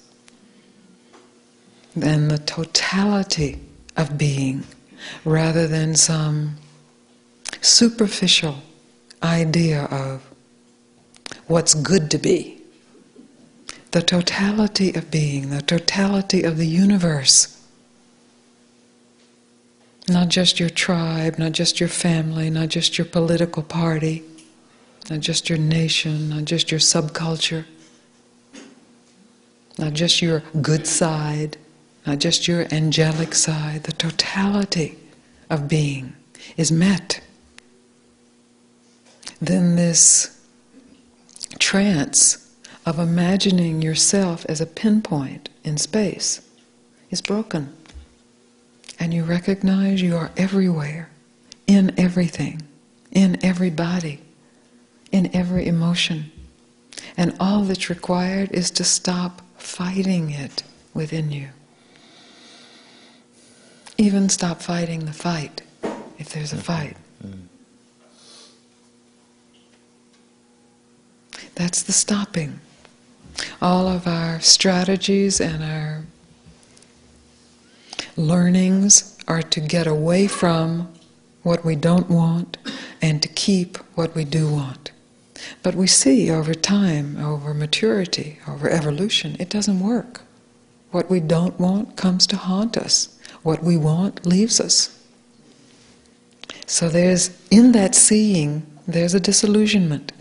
[SPEAKER 1] Then the totality of being, rather than some superficial idea of what's good to be. The totality of being, the totality of the universe. Not just your tribe, not just your family, not just your political party, not just your nation, not just your subculture, not just your good side, not just your angelic side. The totality of being is met. Then this trance of imagining yourself as a pinpoint in space is broken. And you recognize you are everywhere, in everything, in everybody, in every emotion. And all that's required is to stop fighting it within you. Even stop fighting the fight, if there's a fight. That's the stopping. All of our strategies and our learnings are to get away from what we don't want and to keep what we do want. But we see over time, over maturity, over evolution, it doesn't work. What we don't want comes to haunt us. What we want leaves us. So in that seeing, there's a disillusionment.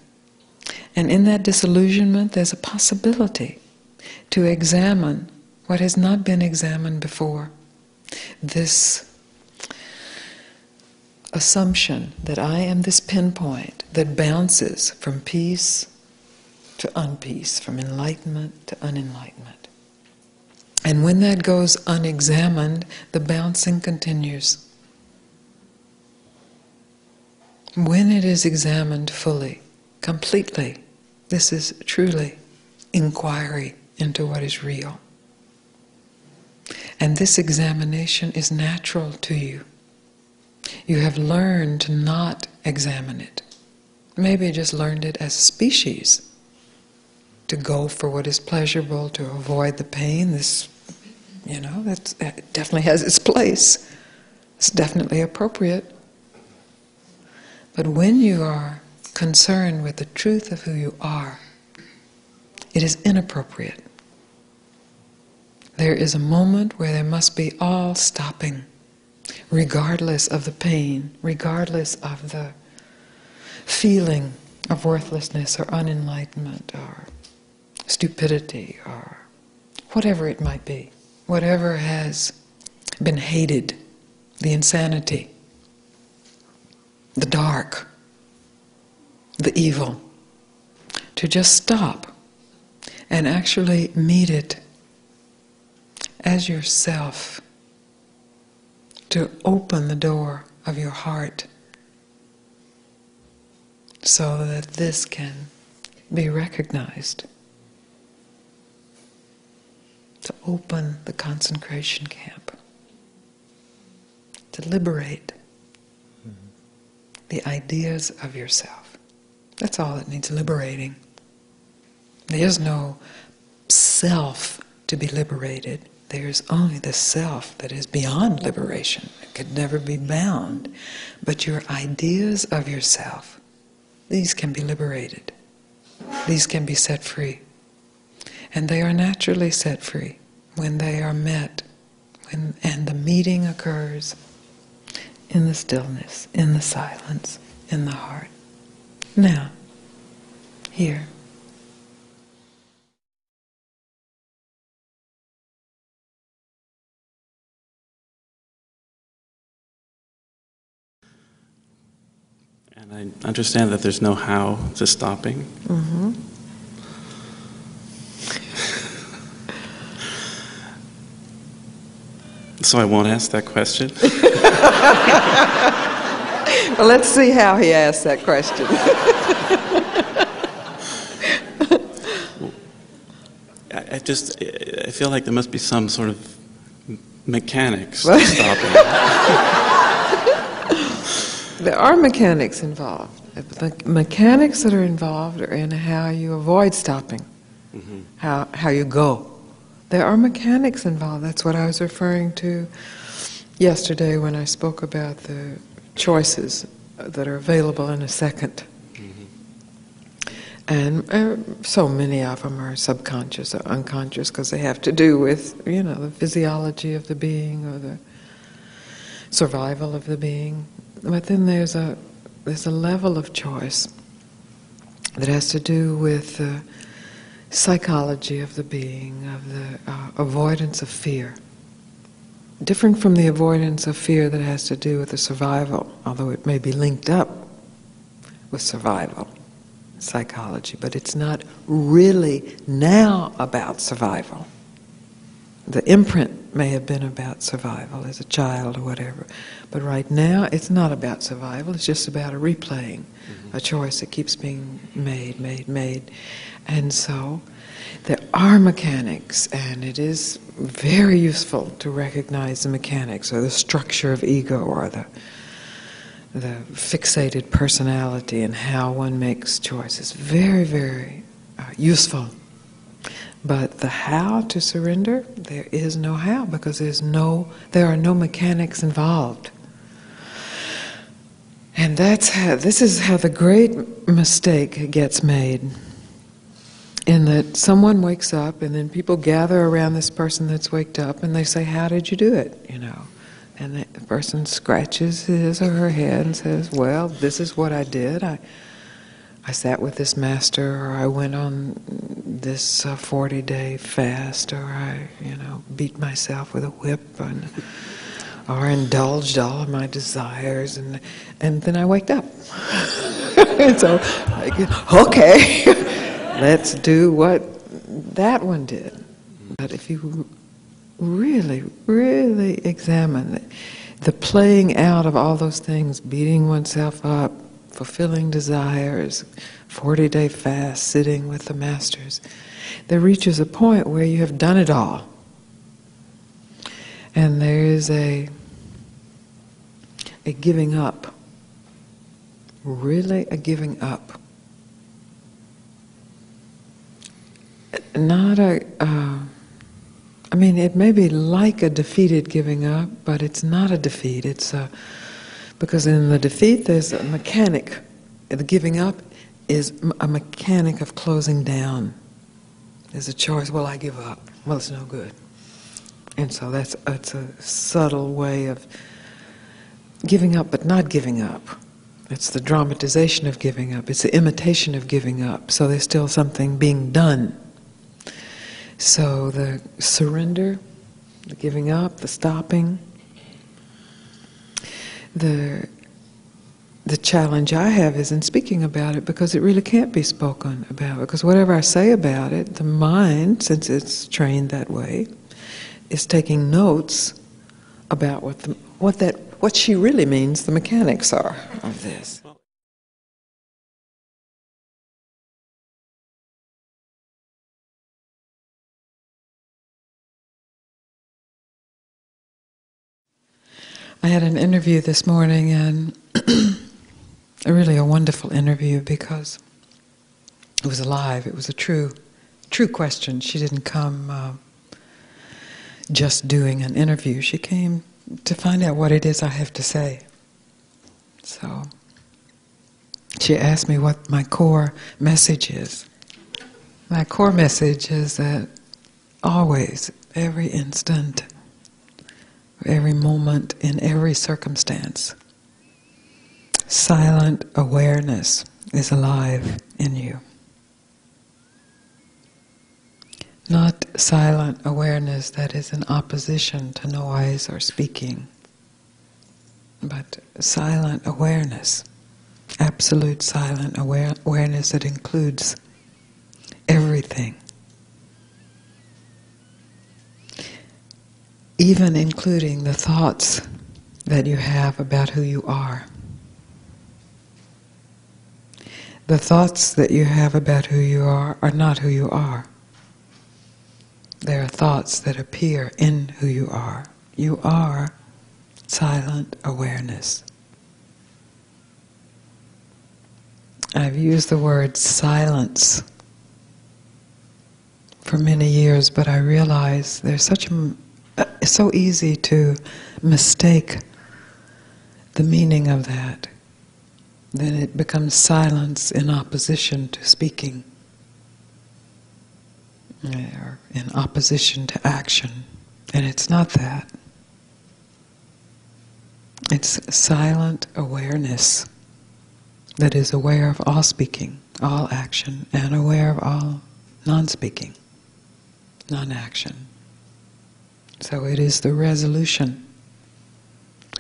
[SPEAKER 1] And in that disillusionment, there's a possibility to examine what has not been examined before. This assumption that I am this pinpoint that bounces from peace to unpeace, from enlightenment to unenlightenment. And when that goes unexamined, the bouncing continues. When it is examined fully, completely, this is truly inquiry into what is real. And this examination is natural to you. You have learned to not examine it. Maybe just learned it as a species. To go for what is pleasurable, to avoid the pain. This, that definitely has its place. It's definitely appropriate. But when you are concerned with the truth of who you are, it is inappropriate. There is a moment where there must be all stopping, regardless of the pain, regardless of the feeling of worthlessness or unenlightenment or stupidity or whatever it might be, whatever has been hated, the insanity, the dark, the evil, to just stop and actually meet it as yourself, to open the door of your heart so that this can be recognized. To open the concentration camp, to liberate the ideas of yourself. That's all that needs liberating. There's no self to be liberated. There's only the self that is beyond liberation. It could never be bound. But your ideas of yourself, these can be liberated. These can be set free. And they are naturally set free when they are met, and the meeting occurs in the stillness, in the silence, in the heart. Now, here.
[SPEAKER 5] And I understand that there's no how to stopping.
[SPEAKER 1] Mm-hmm.
[SPEAKER 5] So I won't ask that question.
[SPEAKER 1] Well, let's see how he asks that question.
[SPEAKER 5] I feel like there must be some sort of mechanics to stopping.
[SPEAKER 1] There are mechanics involved. The mechanics that are involved are in how you avoid stopping, how you go. There are mechanics involved. That's what I was referring to yesterday when I spoke about the choices that are available in a second. And so many of them are subconscious or unconscious because they have to do with, the physiology of the being or the survival of the being. But then there's a level of choice that has to do with the psychology of the being, of the avoidance of fear. Different from the avoidance of fear that has to do with the survival, although it may be linked up with survival psychology, but it's not really now about survival. The imprint may have been about survival as a child or whatever. But right now, it's not about survival, it's just about a replaying, a choice that keeps being made. And so, there are mechanics, and it is very useful to recognize the mechanics, or the structure of ego, or the fixated personality, and how one makes choices. Very, very useful. But the how to surrender, there is no how, because there are no mechanics involved. And this is how the great mistake gets made. In that someone wakes up, and then people gather around this person that's waked up, and they say, "How did you do it?" And the person scratches his or her head and says, "Well, this is what I did. I sat with this master, or I went on this 40-day fast, or I, beat myself with a whip, or indulged all of my desires, and then I waked up." And so, okay, let's do what that one did. But if you really, really examine the playing out of all those things, beating oneself up, fulfilling desires, 40-day fast, sitting with the masters, there reaches a point where you have done it all. And there is a giving up. Really a giving up. Not it may be like a defeated giving up, but it's not a defeat. Because in the defeat there's a mechanic. The giving up is a mechanic of closing down. There's a choice, well, I give up. Well, it's no good. And so that's a subtle way of giving up but not giving up. It's the dramatization of giving up. It's the imitation of giving up. So there's still something being done. So the surrender, the giving up, the stopping, the challenge I have is in speaking about it, because it really can't be spoken about. Because whatever I say about it, the mind, since it's trained that way, is taking notes about what she really means the mechanics are of this. I had an interview this morning, and really a wonderful interview, because it was alive. It was a true question. She didn't come just doing an interview. She came to find out what it is I have to say. So she asked me what my core message is. My core message is that always, every instant, every moment, in every circumstance, silent awareness is alive in you. Not silent awareness that is in opposition to noise or speaking, but silent awareness, absolute silent awareness that includes everything. Even including the thoughts that you have about who you are. The thoughts that you have about who you are not who you are. They are thoughts that appear in who you are. You are silent awareness. I've used the word silence for many years, but I realize there's it's so easy to mistake the meaning of that. Then it becomes silence in opposition to speaking, or in opposition to action. And it's not that. It's silent awareness that is aware of all speaking, all action, and aware of all non-speaking, non-action. So it is the resolution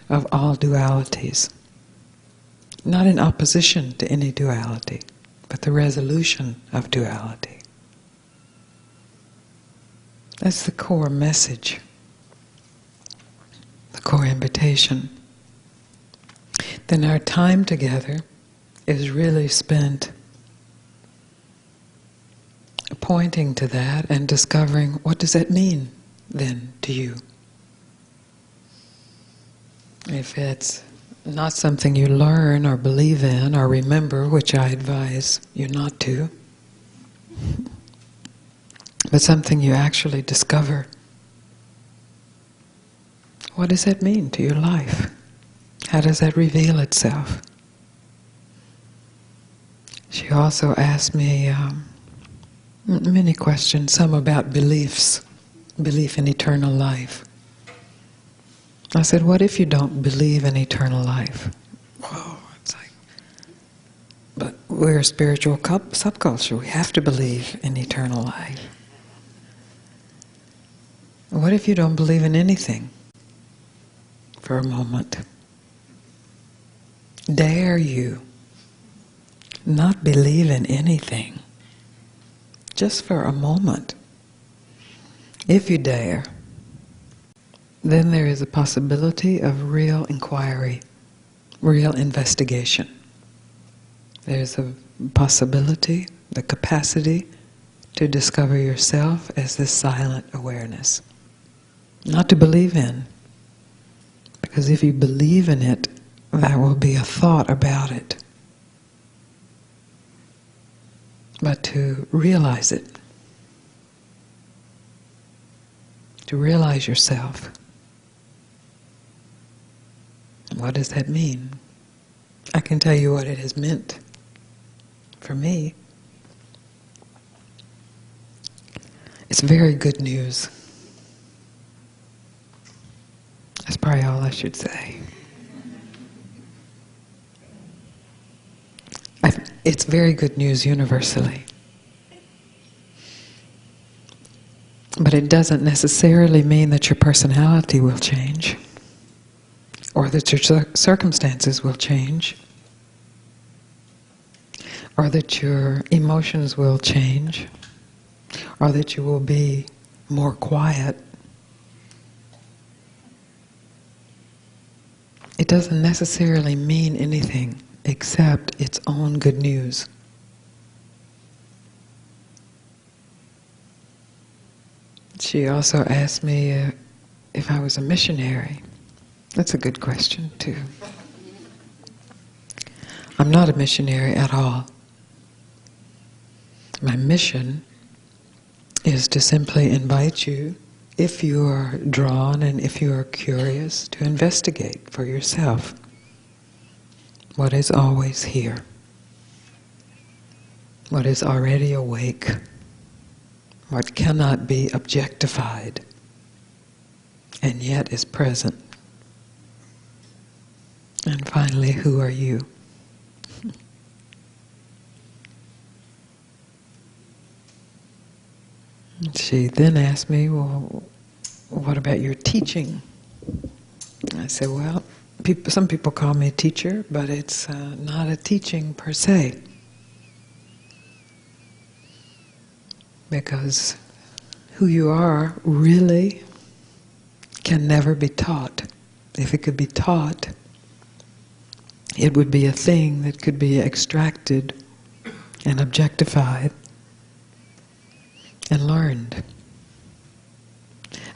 [SPEAKER 1] of all dualities. Not in opposition to any duality, but the resolution of duality. That's the core message. the core invitation, then our time together is really spent pointing to that and discovering, what does that mean then to you? If it's not something you learn or believe in or remember, which I advise you not to, but something you actually discover, what does that mean to your life? How does that reveal itself? She also asked me many questions, some about beliefs, belief in eternal life. I said, what if you don't believe in eternal life? Whoa, it's like, but we're a spiritual subculture. We have to believe in eternal life. What if you don't believe in anything for a moment? Dare you not believe in anything, just for a moment? If you dare, then there is a possibility of real inquiry, real investigation. There's a possibility, the capacity to discover yourself as this silent awareness. Not to believe in, because if you believe in it, there will be a thought about it. But to realize it, to realize yourself. What does that mean? I can tell you what it has meant for me. It's very good news. That's probably all I should say. It's very good news universally. But it doesn't necessarily mean that your personality will change, or that your circumstances will change, or that your emotions will change, or that you will be more quiet. It doesn't necessarily mean anything except its own good news. She also asked me if I was a missionary. That's a good question, too. I'm not a missionary at all. My mission is to simply invite you, if you are drawn and if you are curious, to investigate for yourself what is always here, what is already awake, what cannot be objectified, and yet is present. And finally, who are you? She then asked me, well, what about your teaching? I said, well, some people call me a teacher, but it's not a teaching per se. Because who you are really can never be taught. If it could be taught, it would be a thing that could be extracted and objectified and learned.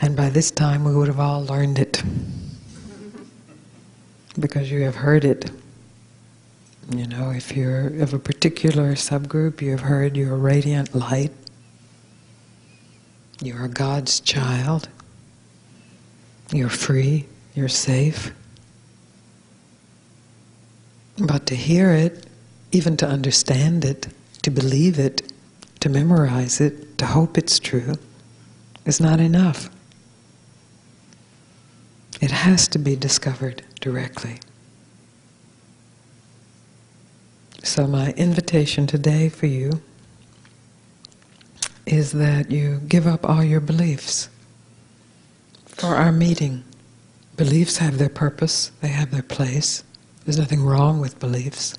[SPEAKER 1] And by this time we would have all learned it. Because you have heard it. You know, if you're of a particular subgroup, you have heard you're a radiant light. You're God's child. You're free. You're safe. But to hear it, even to understand it, to believe it, to memorize it, to hope it's true, is not enough. It has to be discovered directly. So my invitation today for you is that you give up all your beliefs for our meeting. Beliefs have their purpose, they have their place. There's nothing wrong with beliefs.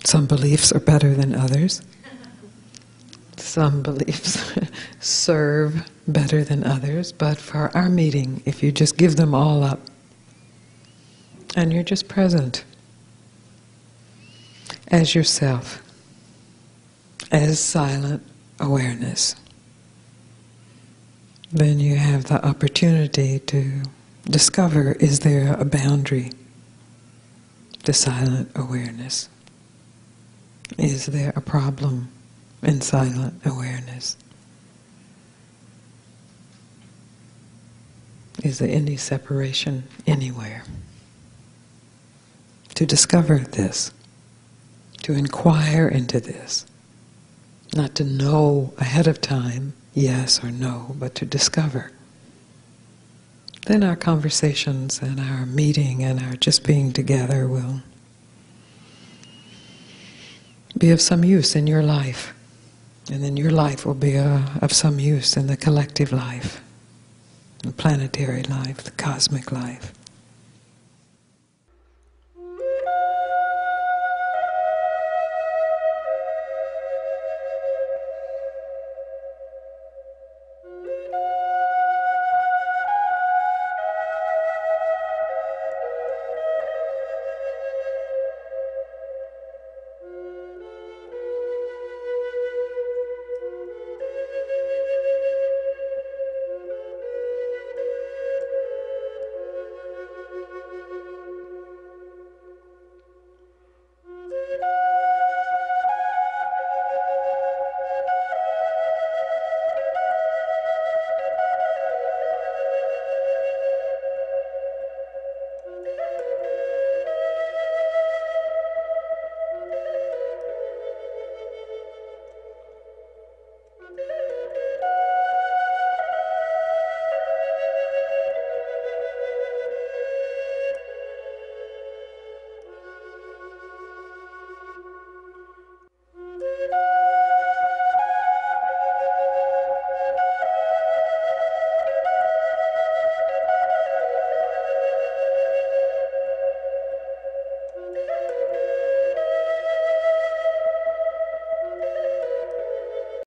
[SPEAKER 1] Some beliefs are better than others. some beliefs serve better than others, but for our meeting, if you just give them all up and you're just present as yourself, as silent awareness, then you have the opportunity to discover, is there a boundary to silent awareness? Is there a problem in silent awareness? Is there any separation anywhere? To discover this, to inquire into this, not to know ahead of time, yes or no, but to discover. Then our conversations and our meeting and our just being together will be of some use in your life. And then your life will be of some use in the collective life, the planetary life, the cosmic life.